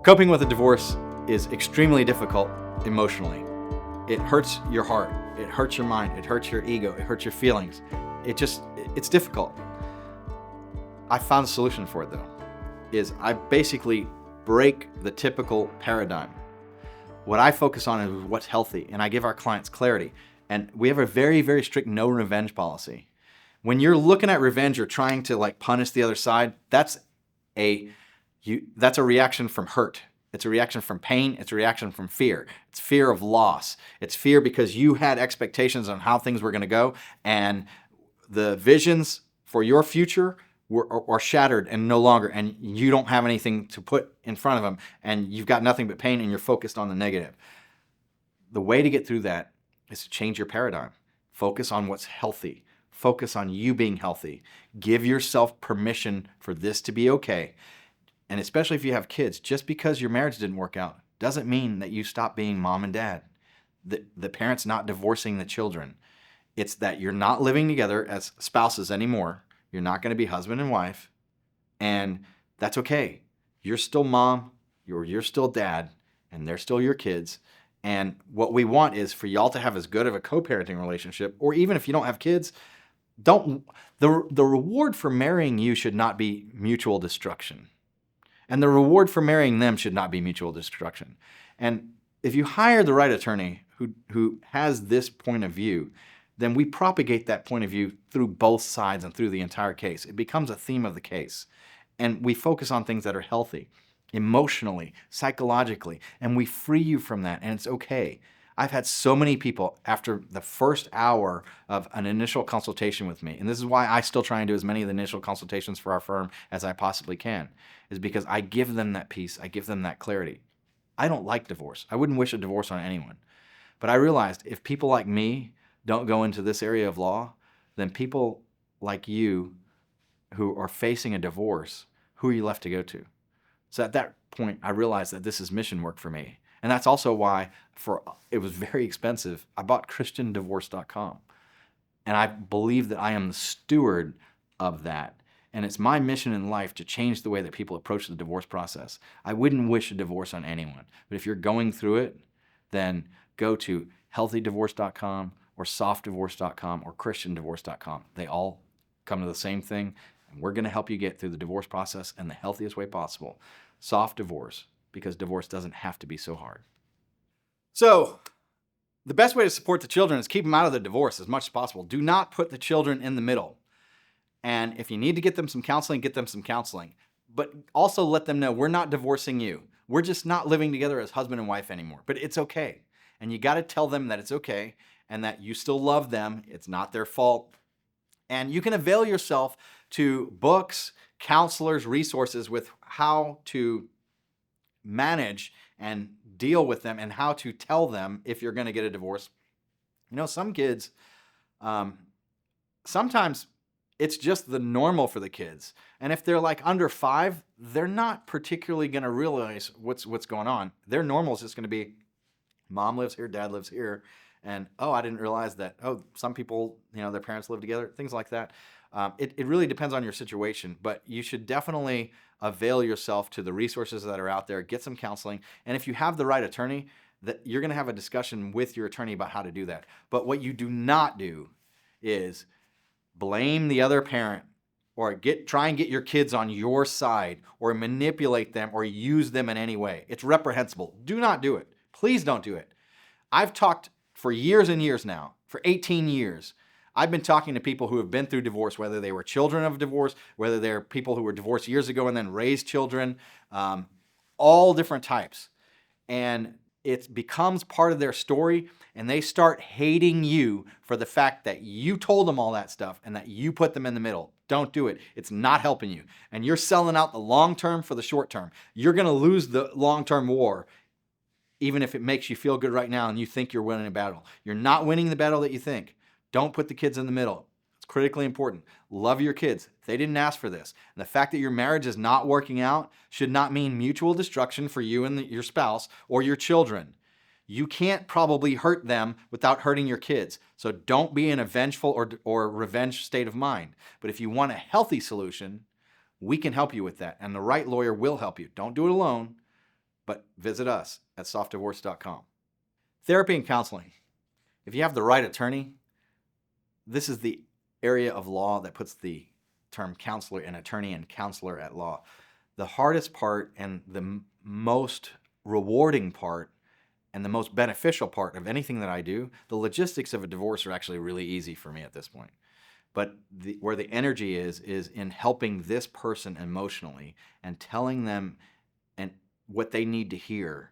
Coping with a divorce is extremely difficult emotionally. It hurts your heart, it hurts your mind, it hurts your ego, it hurts your feelings. It's difficult. I found a solution for it though, is I basically break the typical paradigm. What I focus on is what's healthy, and I give our clients clarity. And we have a very, very strict no revenge policy. When you're looking at revenge or trying to punish the other side, that's a reaction from hurt. It's a reaction from pain. It's a reaction from fear. It's fear of loss. It's fear because you had expectations on how things were going to go, and the visions for your future are shattered and no longer, and you don't have anything to put in front of them, and you've got nothing but pain, and you're focused on the negative. The way to get through that is to change your paradigm. Focus on what's healthy. Focus on you being healthy. Give yourself permission for this to be okay. And especially if you have kids, just because your marriage didn't work out doesn't mean that you stop being mom and dad. The parent's not divorcing the children. It's that you're not living together as spouses anymore. You're not going to be husband and wife. And that's okay. You're still mom, you're still dad, and they're still your kids. And what we want is for y'all to have as good of a co-parenting relationship, or even if you don't have kids, the reward for marrying you should not be mutual destruction. And the reward for marrying them should not be mutual destruction. And if you hire the right attorney who has this point of view, then we propagate that point of view through both sides and through the entire case. It becomes a theme of the case. And we focus on things that are healthy, emotionally, psychologically, and we free you from that, and it's okay. I've had so many people after the first hour of an initial consultation with me, and this is why I still try and do as many of the initial consultations for our firm as I possibly can, is because I give them that peace, I give them that clarity. I don't like divorce. I wouldn't wish a divorce on anyone. But I realized if people like me don't go into this area of law, then people like you who are facing a divorce, who are you left to go to? So at that point, I realized that this is mission work for me. And that's also why, it was very expensive, I bought ChristianDivorce.com. And I believe that I am the steward of that. And it's my mission in life to change the way that people approach the divorce process. I wouldn't wish a divorce on anyone. But if you're going through it, then go to HealthyDivorce.com or SoftDivorce.com or ChristianDivorce.com. They all come to the same thing. And we're going to help you get through the divorce process in the healthiest way possible. Soft divorce, because divorce doesn't have to be so hard. So, the best way to support the children is keep them out of the divorce as much as possible. Do not put the children in the middle. And if you need to get them some counseling, get them some counseling. But also let them know we're not divorcing you. We're just not living together as husband and wife anymore. But it's okay. And you got to tell them that it's okay and that you still love them. It's not their fault. And you can avail yourself to books, counselors, resources with how to manage and deal with them and how to tell them if you're going to get a divorce. You know, some kids, sometimes it's just the normal for the kids. And if they're under 5, they're not particularly going to realize what's going on. Their normal is just going to be, mom lives here, dad lives here. And, I didn't realize that, some people, their parents live together, things like that. It really depends on your situation, but you should definitely avail yourself to the resources that are out there, get some counseling. And if you have the right attorney, that you're going to have a discussion with your attorney about how to do that. But what you do not do is blame the other parent or try and get your kids on your side or manipulate them or use them in any way. It's reprehensible. Do not do it. Please don't do it. I've talked for years and years now, for 18 years, I've been talking to people who have been through divorce, whether they were children of divorce, whether they're people who were divorced years ago and then raised children, all different types. And it becomes part of their story, and they start hating you for the fact that you told them all that stuff and that you put them in the middle. Don't do it. It's not helping you. And you're selling out the long term for the short term. You're going to lose the long-term war, even if it makes you feel good right now and you think you're winning a battle. You're not winning the battle that you think. Don't put the kids in the middle. It's critically important. Love your kids. They didn't ask for this. And the fact that your marriage is not working out should not mean mutual destruction for you and your spouse or your children. You can't probably hurt them without hurting your kids. So don't be in a vengeful or revenge state of mind. But if you want a healthy solution, we can help you with that. And the right lawyer will help you. Don't do it alone. but visit us at softdivorce.com. Therapy and counseling. If you have the right attorney, this is the area of law that puts the term counselor and attorney and counselor at law. The hardest part and the most rewarding part and the most beneficial part of anything that I do, the logistics of a divorce are actually really easy for me at this point. But where the energy is in helping this person emotionally and telling them and what they need to hear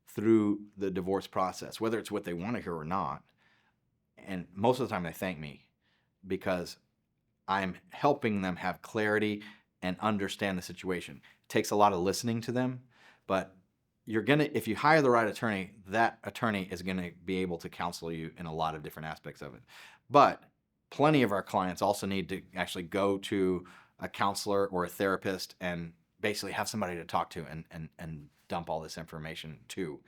through the divorce process, whether it's what they want to hear or not. And most of the time they thank me because I'm helping them have clarity and understand the situation. It takes a lot of listening to them, but if you hire the right attorney, that attorney is gonna be able to counsel you in a lot of different aspects of it. But plenty of our clients also need to actually go to a counselor or a therapist and basically have somebody to talk to and dump all this information to.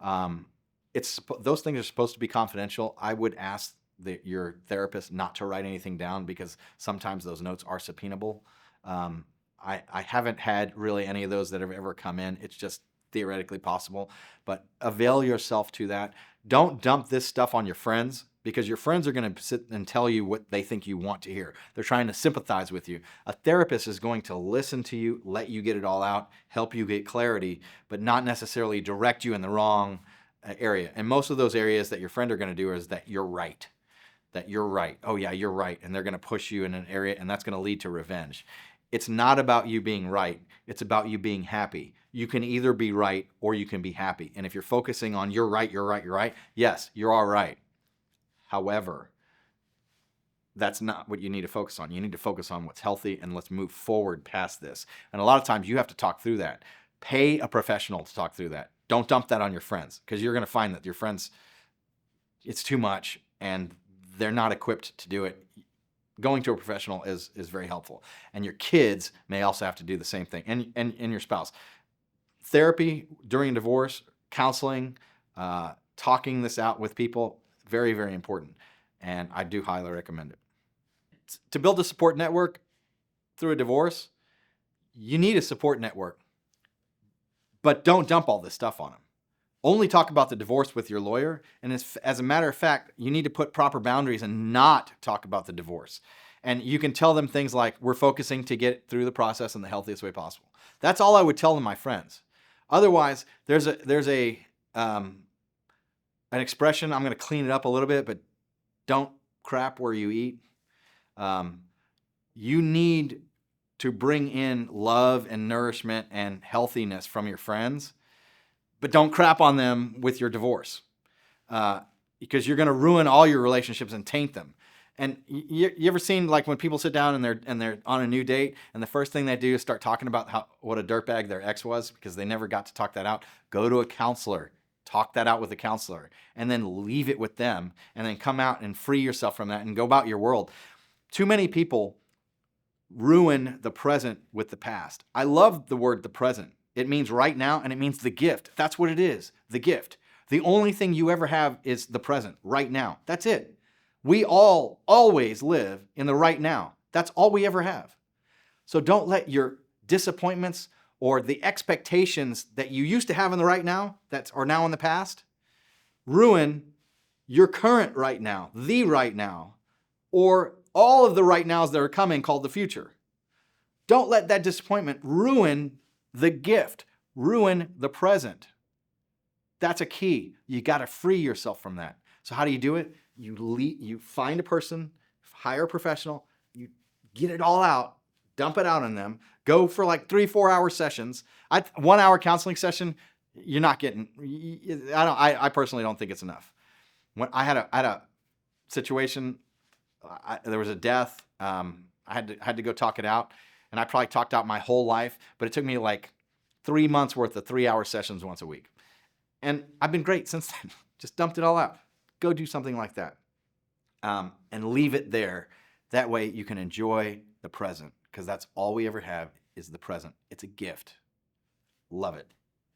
Those things are supposed to be confidential. I would ask your therapist not to write anything down because sometimes those notes are subpoenable. I haven't had really any of those that have ever come in. It's just theoretically possible, but avail yourself to that. Don't dump this stuff on your friends because your friends are going to sit and tell you what they think you want to hear. They're trying to sympathize with you. A therapist is going to listen to you, let you get it all out, help you get clarity, but not necessarily direct you in the wrong area. And most of those areas that your friend are going to do is that you're right. That you're right. Oh yeah, you're right. And they're going to push you in an area and that's going to lead to revenge. It's not about you being right. It's about you being happy. You can either be right or you can be happy. And if you're focusing on you're right, you're right, you're right, yes, you're all right. However, that's not what you need to focus on. You need to focus on what's healthy and let's move forward past this. And a lot of times you have to talk through that. Pay a professional to talk through that. Don't dump that on your friends because you're going to find that your friends, it's too much and they're not equipped to do it. Going to a professional is very helpful. And your kids may also have to do the same thing and your spouse. Therapy during a divorce, counseling, talking this out with people, very, very important. And I do highly recommend it. To build a support network through a divorce, you need a support network. But don't dump all this stuff on them. Only talk about the divorce with your lawyer. And as a matter of fact, you need to put proper boundaries and not talk about the divorce. And you can tell them things like, we're focusing to get through the process in the healthiest way possible. That's all I would tell them, my friends. Otherwise, there's an expression, I'm going to clean it up a little bit, but don't crap where you eat. You need to bring in love and nourishment and healthiness from your friends, but don't crap on them with your divorce because you're going to ruin all your relationships and taint them. And you ever seen like when people sit down and they're on a new date and the first thing they do is start talking about what a dirtbag their ex was because they never got to talk that out? Go to a counselor, talk that out with a counselor, and then leave it with them and then come out and free yourself from that and go about your world. Too many people ruin the present with the past. I love the word the present. It means right now and it means the gift. That's what it is, the gift. The only thing you ever have is the present, right now. That's it. We all always live in the right now. That's all we ever have. So don't let your disappointments or the expectations that you used to have in the right now that are now in the past ruin your current right now, the right now, or all of the right nows that are coming called the future. Don't let that disappointment ruin the gift, ruin the present. That's a key. You got to free yourself from that. So how do you do it? You find a person, hire a professional, you get it all out, dump it out on them, go for like 3-4 hour sessions. 1 hour counseling session, you're not getting, I personally don't think it's enough. When I had a situation, there was a death, I had to go talk it out, and I probably talked out my whole life, but it took me like 3 months worth of 3 hour sessions once a week. And I've been great since then. Just dumped it all out. Go do something like that and leave it there. That way you can enjoy the present because that's all we ever have is the present. It's a gift. Love it.